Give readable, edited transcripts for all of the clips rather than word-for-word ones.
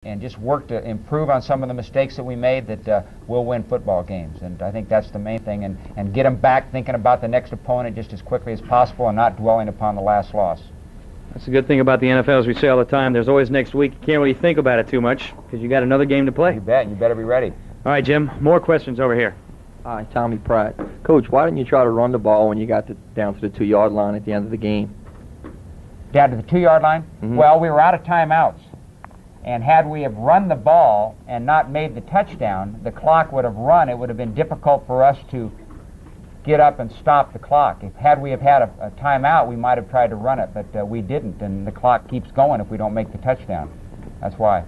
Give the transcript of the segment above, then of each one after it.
and just work to improve on some of the mistakes that we made, that we'll win football games. And I think that's the main thing, and get them back thinking about the next opponent just as quickly as possible and not dwelling upon the last loss. That's a good thing about the NFL, as we say all the time. There's always next week. You can't really think about it too much because you got another game to play. You bet, and you better be ready. All right, Jim, more questions over here. Hi, Tommy Pratt. Coach, why didn't you try to run the ball when you got down to the 2-yard line at the end of the game? Down to the 2-yard line? Mm-hmm. Well, we were out of timeouts. And had we have run the ball and not made the touchdown, the clock would have run. It would have been difficult for us to get up and stop the clock. Had we have had a timeout, we might have tried to run it, but we didn't, and the clock keeps going if we don't make the touchdown. That's why.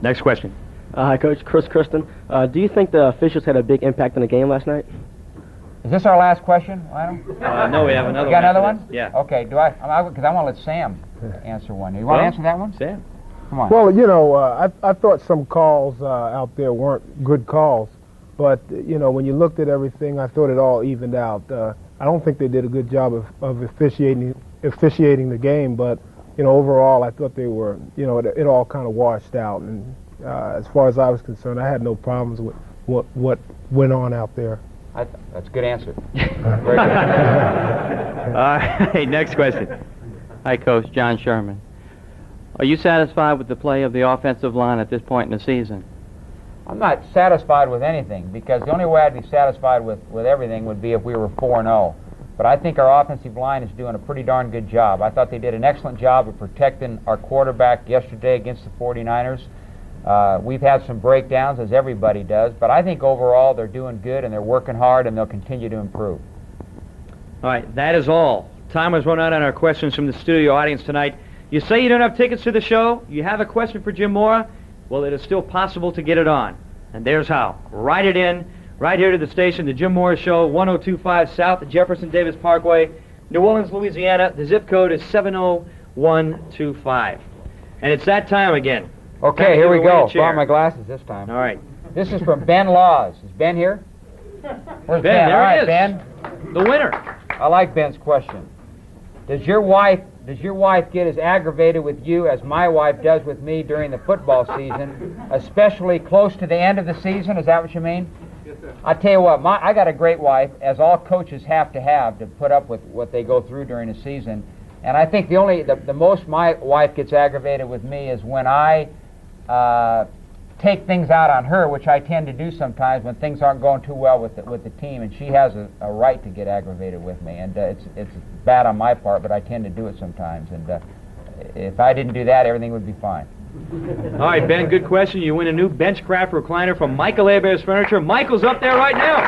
Next question. Hi, Coach. Chris Kristen. Do you think the officials had a big impact on the game last night? Is this our last question, Lionel? No, we have another one. You got another one? Yeah. Okay, because I want to let Sam answer one. You want to answer that one? Sam. Come on. Well, you know, I thought some calls out there weren't good calls, but, you know, when you looked at everything, I thought it all evened out. I don't think they did a good job of officiating the game, but, you know, overall, I thought they were, you know, it all kind of washed out. And as far as I was concerned, I had no problems with what went on out there. That's a good answer. Very good. All right, next question. Hi, Coach. John Sherman. Are you satisfied with the play of the offensive line at this point in the season? I'm not satisfied with anything, because the only way I'd be satisfied with everything would be if we were 4-0. But I think our offensive line is doing a pretty darn good job. I thought they did an excellent job of protecting our quarterback yesterday against the 49ers. We've had some breakdowns, as everybody does, but I think overall they're doing good and they're working hard and they'll continue to improve. All right, that is all. Time has run out on our questions from the studio audience tonight. You say you don't have tickets to the show, you have a question for Jim Mora, well, it is still possible to get it on. And there's how. Write it in, right here to the station, the Jim Mora Show, 1025 South Jefferson Davis Parkway, New Orleans, Louisiana. The zip code is 70125. And it's that time again. Okay, here we go. Borrow my glasses this time. All right. This is from Ben Laws. Is Ben here? Where's Ben? There All right, he is. Ben. The winner. I like Ben's question. Does your wife get as aggravated with you as my wife does with me during the football season, especially close to the end of the season? Is that what you mean? Yes, sir. I tell you what, I got a great wife, as all coaches have to put up with what they go through during the season. And I think the most my wife gets aggravated with me is when I take things out on her, which I tend to do sometimes when things aren't going too well with the team, and she has a right to get aggravated with me, and it's bad on my part, but I tend to do it sometimes, and if I didn't do that, everything would be fine. All right, Ben, good question. You win a new Benchcraft recliner from Michael Hebert's Furniture. Michael's up there right now.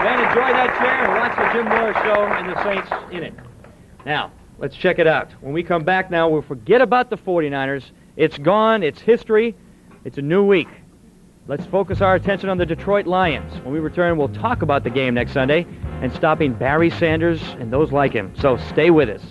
Ben, enjoy that chair and watch the Jim Mora Show and the Saints in it. Now, let's check it out. When we come back now, we'll forget about the 49ers. It's gone. It's history. It's a new week. Let's focus our attention on the Detroit Lions. When we return, we'll talk about the game next Sunday and stopping Barry Sanders and those like him. So stay with us.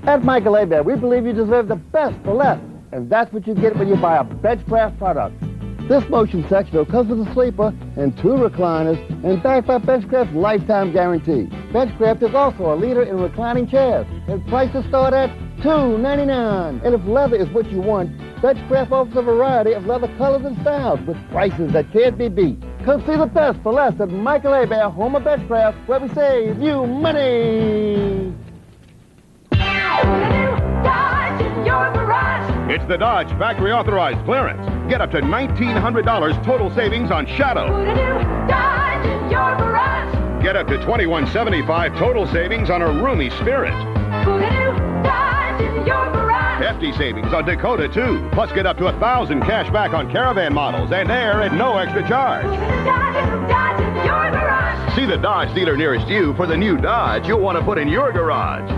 At Michael Hebert, we believe you deserve the best for less, and that's what you get when you buy a Benchcraft product. This motion sectional comes with a sleeper and 2 recliners and backed by Benchcraft's lifetime guarantee. Benchcraft is also a leader in reclining chairs, and prices start at $2.99. And if leather is what you want, Benchcraft offers a variety of leather colors and styles with prices that can't be beat. Come see the best for less at Michael Hebert, home of Benchcraft, where we save you money. Dodge in your garage. It's the Dodge Factory Authorized Clearance. Get up to $1,900 total savings on Shadow. Dodge in your garage. Get up to $2,175 total savings on a roomy Spirit. Dodge in your garage. Hefty savings on Dakota, too. Plus get up to $1,000 cash back on Caravan models, and they're at no extra charge. Dodge in your garage. See the Dodge dealer nearest you for the new Dodge you'll want to put in your garage.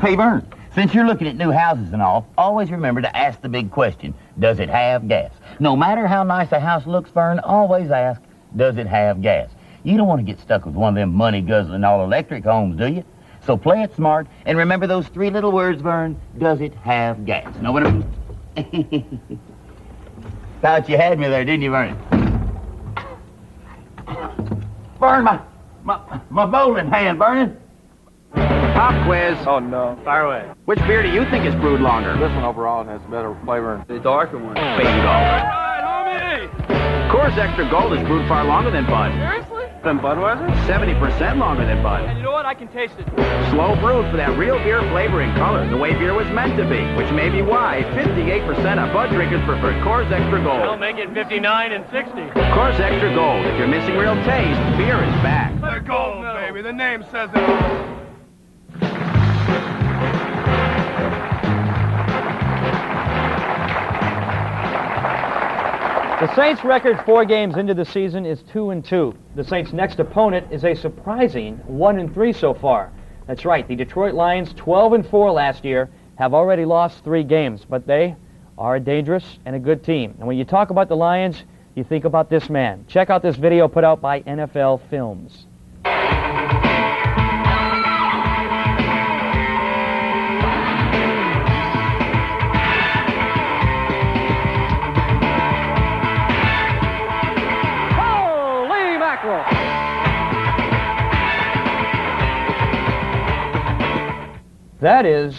Hey, Vern, since you're looking at new houses and all, always remember to ask the big question, does it have gas? No matter how nice a house looks, Vern, always ask, does it have gas? You don't want to get stuck with one of them money-guzzling all-electric homes, do you? So play it smart, and remember those 3 little words, Vern. Does it have gas? Know what I mean? Thought you had me there, didn't you, Vern? Vern, my bowling hand burning. Pop quiz. Oh, no. Fire away. Which beer do you think is brewed longer? This one overall has better flavor. The darker one. Bingo. Coors Extra Gold is brewed far longer than Bud. Seriously? Than Budweiser? 70% longer than Bud. You know what? I can taste it. Slow brewed for that real beer flavor and color, the way beer was meant to be, which may be why 58% of Bud drinkers prefer Coors Extra Gold. I'll make it 59 and 60. Coors Extra Gold. If you're missing real taste, beer is back. The gold, baby. The name says it all. The Saints' record 4 games into the season is 2-2. The Saints' next opponent is a surprising 1-3 so far. That's right, the Detroit Lions, 12-4 last year, have already lost 3 games, but they are a dangerous and a good team. And when you talk about the Lions, you think about this man. Check out this video put out by NFL Films. That is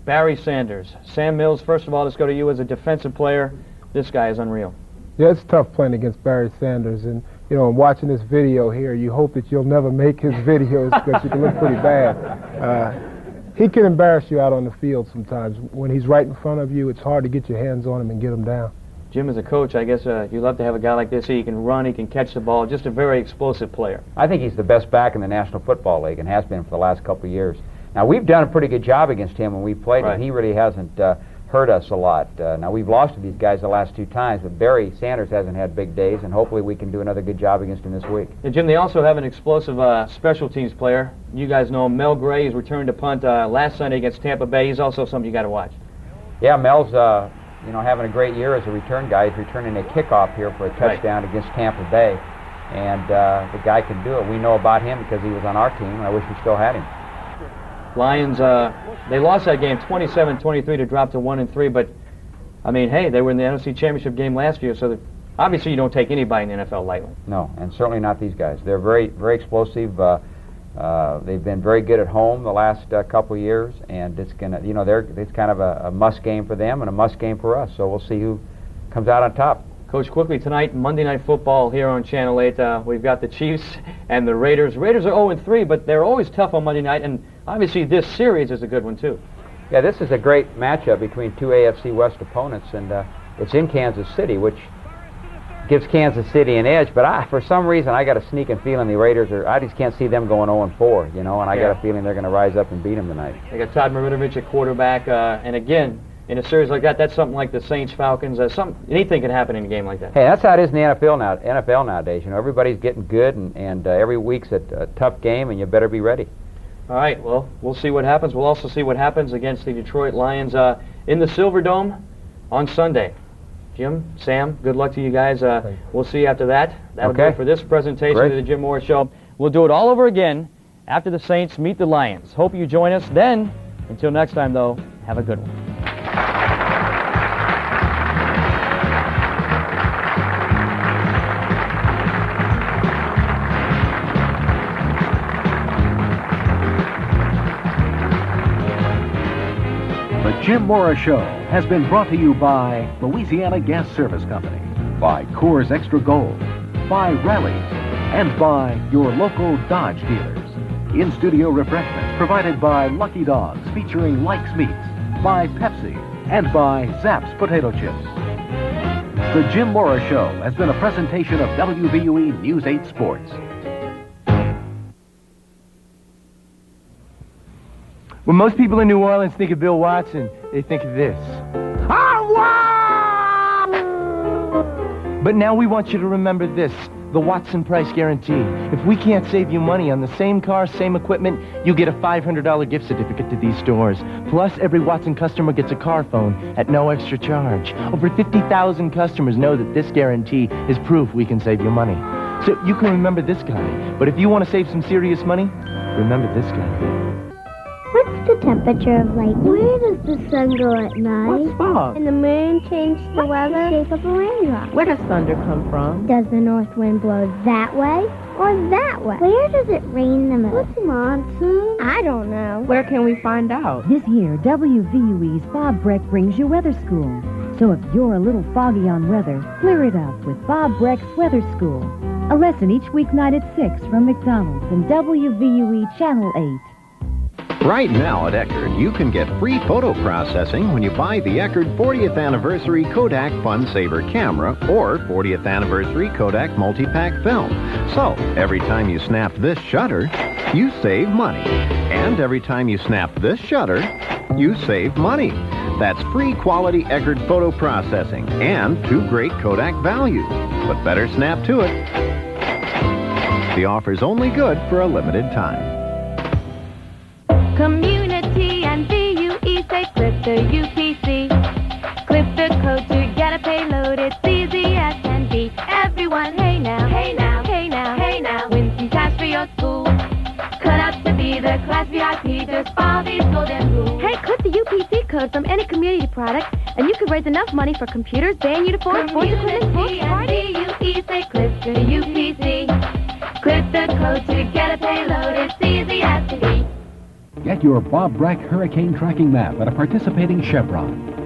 Barry Sanders. Sam Mills, first of all, let's go to you as a defensive player. This guy is unreal. Yeah, it's tough playing against Barry Sanders, and you know, watching this video here, you hope that you'll never make his videos because you can look pretty bad. He can embarrass you out on the field sometimes. When he's right in front of you, it's hard to get your hands on him and get him down. Jim, as a coach, I guess you love to have a guy like this. He can run, he can catch the ball, just a very explosive player. I think he's the best back in the National Football League and has been for the last couple of years. Now, we've done a pretty good job against him when we played him. He really hasn't hurt us a lot. Now, we've lost to these guys the last 2 times, but Barry Sanders hasn't had big days, and hopefully we can do another good job against him this week. Yeah, Jim, they also have an explosive special teams player. You guys know him, Mel Gray. He's returned to punt last Sunday against Tampa Bay. He's also something you got to watch. Yeah, Mel's having a great year as a return guy. He's returning a kickoff here for a touchdown against Tampa Bay, and the guy can do it. We know about him because he was on our team, and I wish we still had him. Lions, they lost that game 27-23 to drop to 1-3, but, I mean, hey, they were in the NFC Championship game last year, so obviously you don't take anybody in the NFL lightly. No, and certainly not these guys. They're very, very explosive. They've been very good at home the last couple of years, and it's gonna, it's kind of a must game for them and a must game for us, so we'll see who comes out on top. Coach, quickly tonight, Monday Night Football here on Channel 8. We've got the Chiefs and the Raiders. Raiders are 0-3, but they're always tough on Monday night, and obviously this series is a good one, too. Yeah, this is a great matchup between 2 AFC West opponents, and it's in Kansas City, which gives Kansas City an edge, but for some reason I got a sneaking feeling the Raiders I just can't see them going 0-4, and I got a feeling they're going to rise up and beat them tonight. They got Todd Marinovich at quarterback, and again, in a series like that, that's something like the Saints-Falcons. Anything can happen in a game like that. Hey, that's how it is in the NFL nowadays. Everybody's getting good, and every week's a tough game, and you better be ready. All right, well, we'll see what happens. We'll also see what happens against the Detroit Lions in the Silverdome on Sunday. Jim, Sam, good luck to you guys. We'll see you after that. That'll do it for this presentation of the Jim Mora Show. We'll do it all over again after the Saints meet the Lions. Hope you join us then. Until next time, though, have a good one. The Jim Mora Show has been brought to you by Louisiana Gas Service Company, by Coors Extra Gold, by Rallies, and by your local Dodge dealers. In-studio refreshments provided by Lucky Dogs featuring Likes Meats, by Pepsi, and by Zapp's Potato Chips. The Jim Mora Show has been a presentation of WVUE News 8 Sports. When most people in New Orleans think of Bill Watson, they think of this. But now we want you to remember this, the Watson Price Guarantee. If we can't save you money on the same car, same equipment, you get a $500 gift certificate to these stores. Plus, every Watson customer gets a car phone at no extra charge. Over 50,000 customers know that this guarantee is proof we can save you money. So you can remember this guy, but if you want to save some serious money, remember this guy. What's the temperature of lightning? Where does the sun go at night? What's fog? And the moon change the weather? The shape of a raindrop? Where does thunder come from? Does the north wind blow that way or that way? Where does it rain the most? What's monsoon? I don't know. Where can we find out? This year, WVUE's Bob Breck brings you Weather School. So if you're a little foggy on weather, clear it up with Bob Breck's Weather School. A lesson each weeknight at 6 from McDonald's and WVUE Channel 8. Right now at Eckerd, you can get free photo processing when you buy the Eckerd 40th Anniversary Kodak Fun Saver camera or 40th Anniversary Kodak Multipack film. So, every time you snap this shutter, you save money. And every time you snap this shutter, you save money. That's free quality Eckerd photo processing and 2 great Kodak values. But better snap to it. The offer's only good for a limited time. Community and VUE say clip the UPC. Clip the code to get a payload. It's easy as can be. Everyone, hey now, hey now, hey now, hey now. Win some cash for your school. Cut up to be the class VIP. Just follow these golden rules. Hey, clip the UPC code from any community product, and you could raise enough money for computers, band uniforms, sports equipment, books, parties. VUE say clip the UPC. Clip the code to get a payload. It's easy as can be. Get your Bob Breck hurricane tracking map at a participating Chevron.